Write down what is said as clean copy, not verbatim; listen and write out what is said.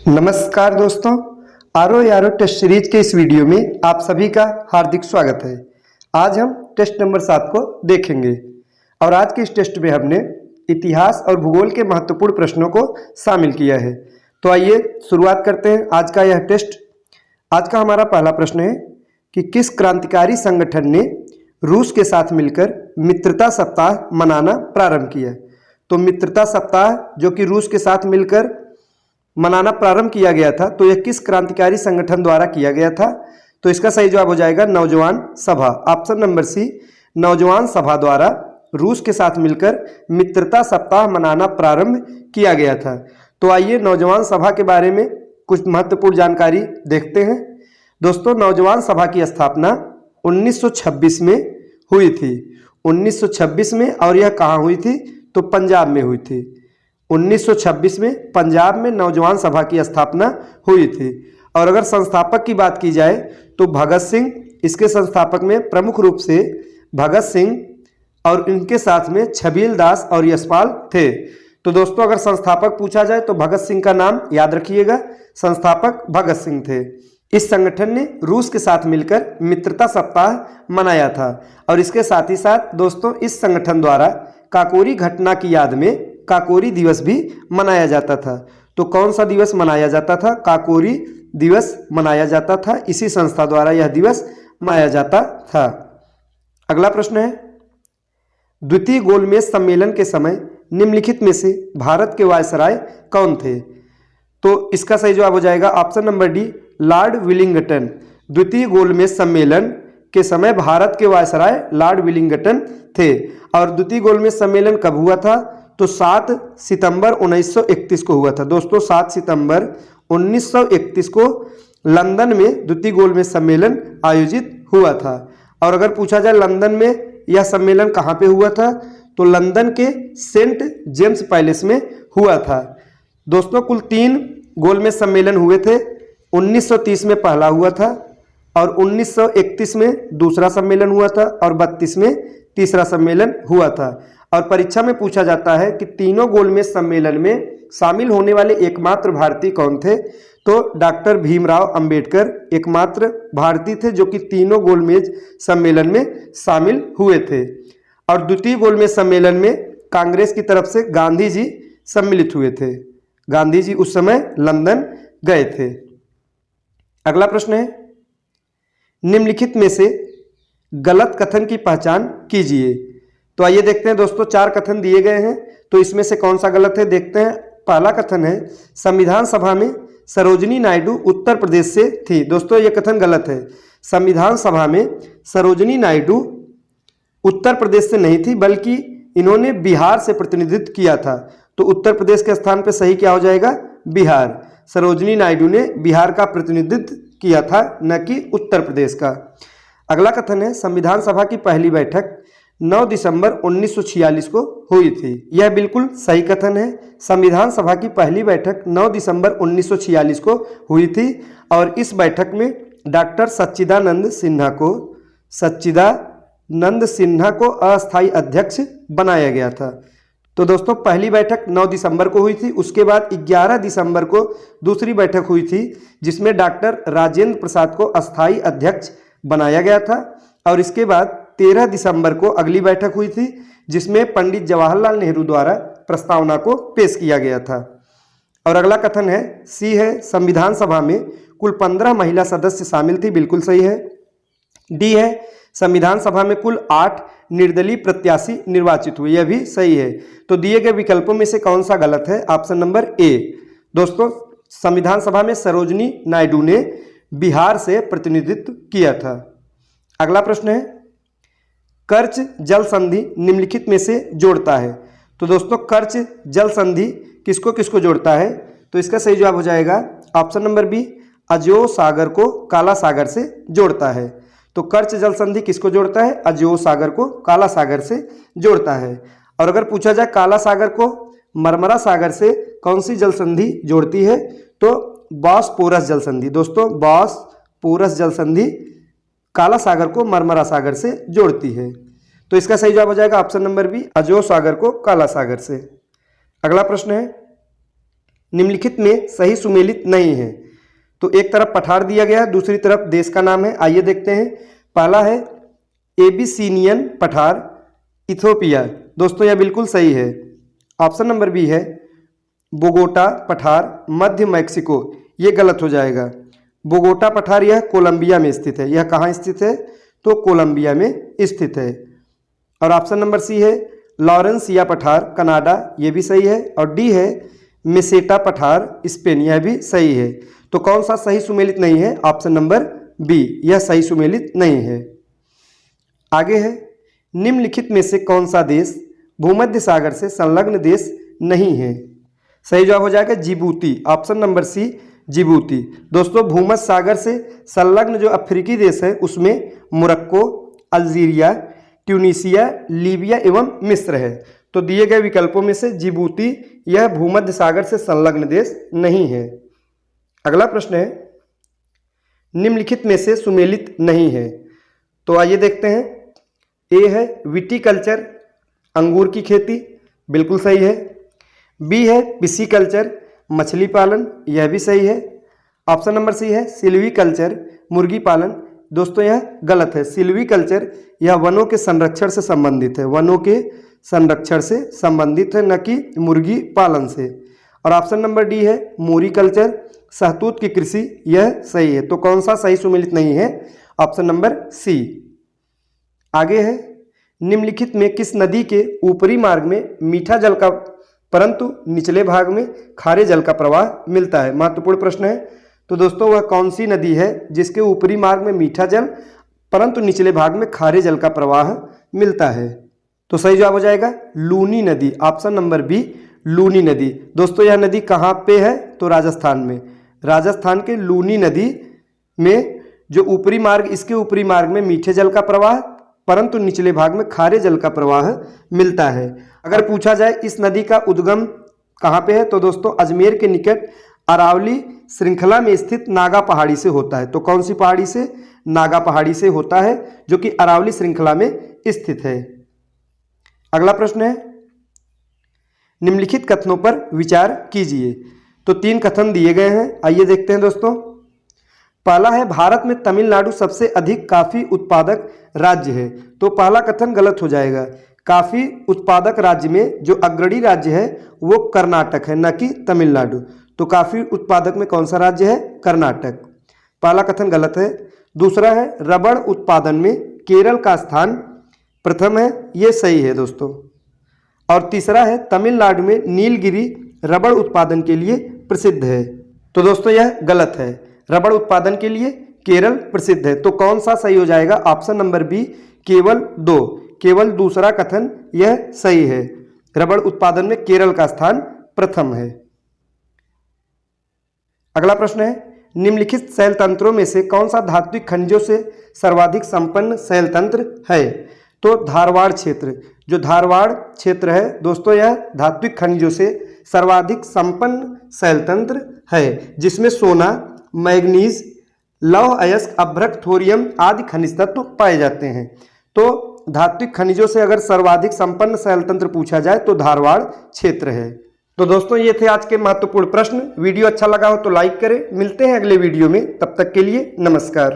नमस्कार दोस्तों, आरो यारो टेस्ट सीरीज के इस वीडियो में आप सभी का हार्दिक स्वागत है। आज हम टेस्ट नंबर 7 को देखेंगे और आज के इस टेस्ट में हमने इतिहास और भूगोल के महत्वपूर्ण प्रश्नों को शामिल किया है। तो आइए शुरुआत करते हैं आज का यह टेस्ट। आज का हमारा पहला प्रश्न है कि किस क्रांतिकारी संगठन ने रूस के साथ मिलकर मित्रता सप्ताह मनाना प्रारंभ किया। तो मित्रता सप्ताह जो कि रूस के साथ मिलकर मनाना प्रारंभ किया गया था, तो यह किस क्रांतिकारी संगठन द्वारा किया गया था। तो इसका सही जवाब हो जाएगा नौजवान सभा, ऑप्शन नंबर सी, नौजवान सभा द्वारा रूस के साथ मिलकर मित्रता सप्ताह मनाना प्रारंभ किया गया था। तो आइए नौजवान सभा के बारे में कुछ महत्वपूर्ण जानकारी देखते हैं। दोस्तों, नौजवान सभा की स्थापना 1926 में हुई थी, 1926 में, और यह कहाँ हुई थी, तो पंजाब में हुई थी। 1926 में पंजाब में नौजवान सभा की स्थापना हुई थी। और अगर संस्थापक की बात की जाए तो भगत सिंह इसके संस्थापक में प्रमुख रूप से भगत सिंह और इनके साथ में छबील दास और यशपाल थे। तो दोस्तों, अगर संस्थापक पूछा जाए तो भगत सिंह का नाम याद रखिएगा, संस्थापक भगत सिंह थे। इस संगठन ने रूस के साथ मिलकर मित्रता सप्ताह मनाया था। और इसके साथ ही साथ दोस्तों, इस संगठन द्वारा काकोरी घटना की याद में काकोरी दिवस भी मनाया जाता था। तो कौन सा दिवस मनाया जाता था? काकोरी दिवस मनाया जाता था। इसी संस्था द्वारा यह दिवस मनाया जाता था। अगला प्रश्न है, द्वितीय गोलमेज सम्मेलन के समय निम्नलिखित में से भारत के वायसराय कौन थे? तो इसका सही जवाब हो जाएगा option number D, Lord Willingdon. द्वितीय गोलमेज सम्मेलन के समय भारत के वायसराय लॉर्ड विलिंगटन थे। और द्वितीय गोलमेज सम्मेलन कब हुआ था? तो 7 सितंबर 1931 को हुआ था। दोस्तों, 7 सितंबर 1931 को लंदन में द्वितीय गोलमेज सम्मेलन आयोजित हुआ था। और अगर पूछा जाए लंदन में यह सम्मेलन कहाँ पे हुआ था, तो लंदन के सेंट जेम्स पैलेस में हुआ था। दोस्तों, कुल 3 गोलमेज सम्मेलन हुए थे। 1930 में पहला हुआ था, और 1931 में दूसरा सम्मेलन हुआ था, और 32 में तीसरा सम्मेलन हुआ था। और परीक्षा में पूछा जाता है कि तीनों गोलमेज सम्मेलन में शामिल होने वाले एकमात्र भारतीय कौन थे? तो डॉक्टर भीमराव अंबेडकर एकमात्र भारतीय थे जो कि तीनों गोलमेज सम्मेलन में शामिल हुए थे। और द्वितीय गोलमेज सम्मेलन में कांग्रेस की तरफ से गांधी जी सम्मिलित हुए थे। गांधी जी उस समय लंदन गए थे। अगला प्रश्न है, निम्नलिखित में से गलत कथन की पहचान कीजिए। तो आइए देखते हैं दोस्तों, 4 कथन दिए गए हैं, तो इसमें से कौन सा गलत है देखते हैं। पहला कथन है, संविधान सभा में सरोजिनी नायडू उत्तर प्रदेश से थी। दोस्तों, यह कथन गलत है। संविधान सभा में सरोजिनी नायडू उत्तर प्रदेश से नहीं थी, बल्कि इन्होंने बिहार से प्रतिनिधित्व किया था। तो उत्तर प्रदेश के स्थान पर सही क्या हो जाएगा? बिहार। सरोजिनी नायडू ने बिहार का प्रतिनिधित्व किया था, न कि उत्तर प्रदेश का। अगला कथन है, संविधान सभा की पहली बैठक 9 दिसंबर 1946 को हुई थी। यह बिल्कुल सही कथन है। संविधान सभा की पहली बैठक 9 दिसंबर 1946 को हुई थी। और इस बैठक में डॉक्टर सच्चिदानंद सिन्हा को अस्थायी अध्यक्ष बनाया गया था। तो दोस्तों, पहली बैठक 9 दिसंबर को हुई थी। उसके बाद 11 दिसंबर को दूसरी बैठक हुई थी, जिसमें डॉक्टर राजेंद्र प्रसाद को अस्थायी अध्यक्ष बनाया गया था। और इसके बाद 13 दिसंबर को अगली बैठक हुई थी, जिसमें पंडित जवाहरलाल नेहरू द्वारा प्रस्तावना को पेश किया गया था। और अगला कथन है, सी है, संविधान सभा में कुल 15 महिला सदस्य शामिल थी। बिल्कुल सही है। डी है, संविधान सभा में कुल 8 निर्दलीय प्रत्याशी निर्वाचित हुए। यह भी सही है। तो दिए गए विकल्पों में से कौन सा गलत है? Option number A. दोस्तों, संविधान सभा में सरोजिनी नायडू ने बिहार से प्रतिनिधित्व किया था। अगला प्रश्न है, कर्च जल संधि निम्नलिखित में से जोड़ता है। तो दोस्तों, कर्च जल संधि किसको किसको जोड़ता है? तो इसका सही जवाब हो जाएगा ऑप्शन नंबर बी, अजो सागर को काला सागर से जोड़ता है। तो कर्च जल संधि किसको जोड़ता है? अजो सागर को काला सागर से जोड़ता है। और अगर पूछा जाए काला सागर को मरमरा सागर से कौन सी जल संधि जोड़ती है? तो बॉस्फोरस जल संधि। दोस्तों, बॉस्फोरस जल संधि काला सागर को मरमरा सागर से जोड़ती है। तो इसका सही जवाब हो जाएगा ऑप्शन नंबर बी, अजो सागर को काला सागर से। अगला प्रश्न है, निम्नलिखित में सही सुमेलित नहीं है। तो एक तरफ पठार दिया गया है, दूसरी तरफ देश का नाम है। आइए देखते हैं। पहला है एबिसीनियन पठार, इथोपिया। दोस्तों यह बिल्कुल सही है। ऑप्शन नंबर बी है बोगोटा पठार, मध्य मैक्सिको। ये गलत हो जाएगा। बोगोटा पठार यह कोलंबिया में स्थित है। यह कहाँ स्थित है? तो कोलंबिया में स्थित है। और ऑप्शन नंबर सी है लॉरेंसिया पठार, कनाडा। ये भी सही है। और डी है मेसेटा पठार, स्पेन। यह भी सही है। तो कौन सा सही सुमेलित नहीं है? ऑप्शन नंबर बी, यह सही सुमेलित नहीं है। आगे है निम्नलिखित में से कौन सा देश भूमध्य सागर से संलग्न देश नहीं है? सही जवाब हो जाएगा Djibouti. Option number C, Djibouti. दोस्तों भूमध्य सागर से संलग्न जो अफ्रीकी देश है उसमें मोरक्को, अल्जीरिया, ट्यूनीसिया, लीबिया एवं मिस्र है। तो दिए गए विकल्पों में से जिबूती यह भूमध्य सागर से संलग्न देश नहीं है। अगला प्रश्न है निम्नलिखित में से सुमेलित नहीं है। तो आइए देखते हैं। ए है विटीकल्चर, अंगूर की खेती। बिल्कुल सही है। बी है पिसीकल्चर, मछली पालन। यह भी सही है। ऑप्शन नंबर सी है सिल्वीकल्चर, मुर्गी पालन। दोस्तों यह गलत है। सिल्वीकल्चर यह वनों के संरक्षण से संबंधित है, वनों के संरक्षण से संबंधित है, न कि मुर्गी पालन से। और ऑप्शन नंबर डी है मोरीकल्चर, शहतूत की कृषि। यह सही है। तो कौन सा सही सुमेलित नहीं है? Option number C. आगे है निम्नलिखित में किस नदी के ऊपरी मार्ग में मीठा जल का परंतु निचले भाग में खारे जल का प्रवाह मिलता है? महत्वपूर्ण प्रश्न है। तो दोस्तों वह कौन सी नदी है जिसके ऊपरी मार्ग में मीठा जल परंतु निचले भाग में खारे जल का प्रवाह मिलता है? तो सही जवाब हो जाएगा लूनी नदी। ऑप्शन नंबर बी, लूनी नदी। दोस्तों यह नदी कहाँ पे है? तो राजस्थान में। राजस्थान के लूनी नदी में जो ऊपरी मार्ग, इसके ऊपरी मार्ग में मीठे जल का प्रवाह परंतु निचले भाग में खारे जल का प्रवाह मिलता है। अगर पूछा जाए इस नदी का उद्गम कहाँ पे है? तो दोस्तों अजमेर के निकट अरावली श्रृंखला में स्थित नागा पहाड़ी से होता है। तो कौन सी पहाड़ी से? नागा पहाड़ी से होता है, जो कि अरावली श्रृंखला में स्थित है। अगला प्रश्न है निम्नलिखित कथनों पर विचार कीजिए। तो 3 कथन दिए गए हैं। आइए देखते हैं दोस्तों। पहला है भारत में तमिलनाडु सबसे अधिक कॉफी उत्पादक राज्य है। तो पहला कथन गलत हो जाएगा। कॉफी उत्पादक राज्य में जो अग्रणी राज्य है वो कर्नाटक है, न कि तमिलनाडु। तो कॉफी उत्पादक में कौन सा राज्य है? कर्नाटक। पहला कथन गलत है। दूसरा है रबड़ उत्पादन में केरल का स्थान प्रथम है। ये सही है दोस्तों। और तीसरा है तमिलनाडु में नीलगिरी रबड़ उत्पादन के लिए प्रसिद्ध है। तो दोस्तों यह गलत है। रबड़ उत्पादन के लिए केरल प्रसिद्ध है। तो कौन सा सही हो जाएगा? ऑप्शन नंबर बी, केवल 2। केवल दूसरा कथन यह सही है। रबड़ उत्पादन में केरल का स्थान प्रथम है। अगला प्रश्न है निम्नलिखित शैल तंत्रों में से कौन सा धात्विक खनिजों से सर्वाधिक संपन्न शैल तंत्र है? तो धारवाड़ क्षेत्र। जो धारवाड़ क्षेत्र है दोस्तों यह धात्विक खनिजों से सर्वाधिक संपन्न शैल तंत्र है, जिसमें सोना, मैग्नीज, लौह अयस्क, अभ्रक, थोरियम आदि खनिज तत्व पाए जाते हैं। तो धात्विक खनिजों से अगर सर्वाधिक संपन्न शैल तंत्र पूछा जाए तो धारवाड़ क्षेत्र है। तो दोस्तों ये थे आज के महत्वपूर्ण प्रश्न। वीडियो अच्छा लगा हो तो लाइक करें। मिलते हैं अगले वीडियो में, तब तक के लिए नमस्कार।